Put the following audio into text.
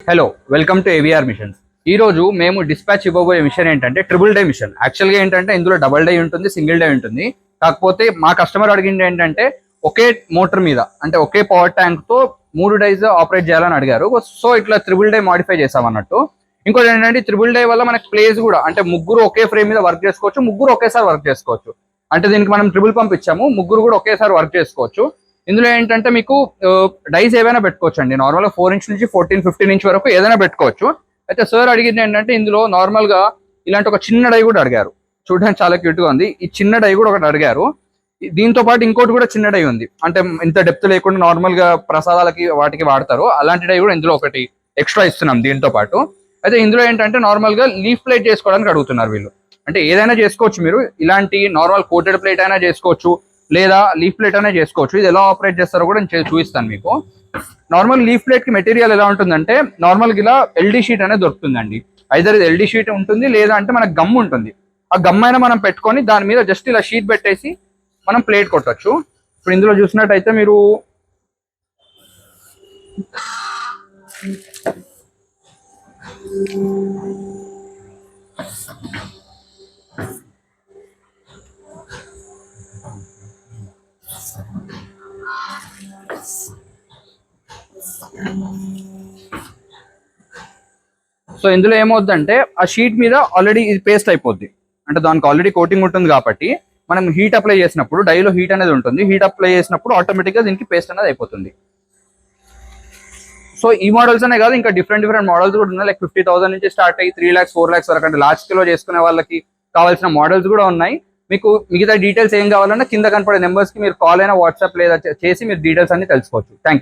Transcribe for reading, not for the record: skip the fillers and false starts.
Hello, welcome to AVR machines. ఈ రోజు మేము డిస్పాచ్ ఇవ్వబోయే మిషన్ ఏంటంటే ట్రిపుల్ డై మిషన్. యాక్చువల్గా ఏంటంటే ఇందులో డబుల్ డై ఉంటుంది, సింగిల్ డై ఉంటుంది. కాకపోతే మా కస్టమర్ అడిగింది ఏంటంటే ఒకే మోటార్ మీద అంటే ఒకే పవర్ ట్యాంక్ తో 3 డైస్ ఆపరేట్ చేయాలని అడిగారు. సో ఇట్లా ట్రిపుల్ డై మాడిఫై చేసాం అన్నట్టు. ఇంకోటి ఏంటంటే ట్రిపుల్ డై వల్ల మనకి ప్లేస్ కూడా అంటే ముగ్గురు ఒకే ఫ్రేమ్ మీద వర్క్ చేసుకోవచ్చు, ముగ్గురు ఒకేసారి వర్క్ చేసుకోవచ్చు. అంటే దీనికి మనం ట్రిపుల్ పంప్ ఇచ్చాము, ముగ్గురు కూడా ఒకేసారి వర్క్ చేసుకోవచ్చు. ఇందులో ఏంటంటే మీకు డైస్ ఏవైనా పెట్టుకోవచ్చు అండి. నార్మల్గా 4 ఇంచ్ నుంచి 14-15 ఇంచ్ వరకు ఏదైనా పెట్టుకోవచ్చు. అయితే సార్ అడిగింది ఏంటంటే ఇందులో నార్మల్ గా ఇలాంటి ఒక చిన్న డై కూడా అడిగారు. చూడడానికి చాలా క్యూట్ గా ఉంది. ఈ చిన్న డై కూడా ఒకటి అడిగారు. దీంతో పాటు ఇంకోటి కూడా చిన్న డై ఉంది, అంటే ఇంత డెప్త్ లేకుండా నార్మల్ గా ప్రసాదాలకి వాటికి వాడతారు. అలాంటి డై కూడా ఇందులో ఒకటి ఎక్స్ట్రా ఇస్తున్నాం దీంతో పాటు. అయితే ఇందులో ఏంటంటే నార్మల్ గా లీఫ్ ప్లేట్ చేసుకోవడానికి అడుగుతున్నారు వీళ్ళు. అంటే ఏదైనా చేసుకోవచ్చు మీరు, ఇలాంటి నార్మల్ కోటెడ్ ప్లేట్ అయినా చేసుకోవచ్చు, లేదా లీఫ్ ప్లేట్ అనే చేసుకోవచ్చు. ఇది ఎలా ఆపరేట్ చేస్తారో కూడా నేను చూపిస్తాను మీకు. నార్మల్ లీఫ్ ప్లేట్ కి మెటీరియల్ ఎలా ఉంటుందంటే నార్మల్ గా ఇలా ఎల్డీ షీట్ అనేది దొరుకుతుందండి. ఐదర్ ఇది ఎల్డీ షీట్ ఉంటుంది, లేదా అంటే మనకు గమ్ ఉంటుంది. ఆ గమ్ అయినా మనం పెట్టుకొని దాని మీద జస్ట్ ఇలా షీట్ పెట్టేసి మనం ప్లేట్ కొట్టచ్చు. ఇప్పుడు ఇందులో చూసినట్టయితే మీరు సో ఇందులో ఏమవుద్దంటే ఆ షీట్ మీద ఆల్రెడీ ఇది పేస్ట్ అయిపోద్ది. అంటే దానికి ఆల్రెడీ కోటింగ్ ఉంటుంది కాబట్టి మనం హీట్ అప్లై చేసినప్పుడు డైలో హీట్ అనేది ఉంటుంది. హీట్ అప్లై చేసినప్పుడు ఆటోమేటిక్గా దీనికి పేస్ట్ అనేది అయిపోతుంది. సో ఈ మోడల్స్ అనే కాదు, ఇంకా డిఫరెంట్ మోడల్స్ కూడా ఉన్నాయి. లైక్ 50,000 నుంచి స్టార్ట్ అయ్యి 3 lakhs 4 lakhs వరకు అంటే లార్జ్ స్కేల్లో చేసుకునే వాళ్ళకి కావాల్సిన మోడల్స్ కూడా ఉన్నాయి. మీకు మిగతా డీటెయిల్స్ ఏం కావాలన్నా కింద కనపడే నెంబర్స్కి మీరు కాల్ అయినా వాట్సాప్ లేదా చేసి మీరు డీటెయిల్స్ అన్ని తెలుసుకోవచ్చు. Thank you.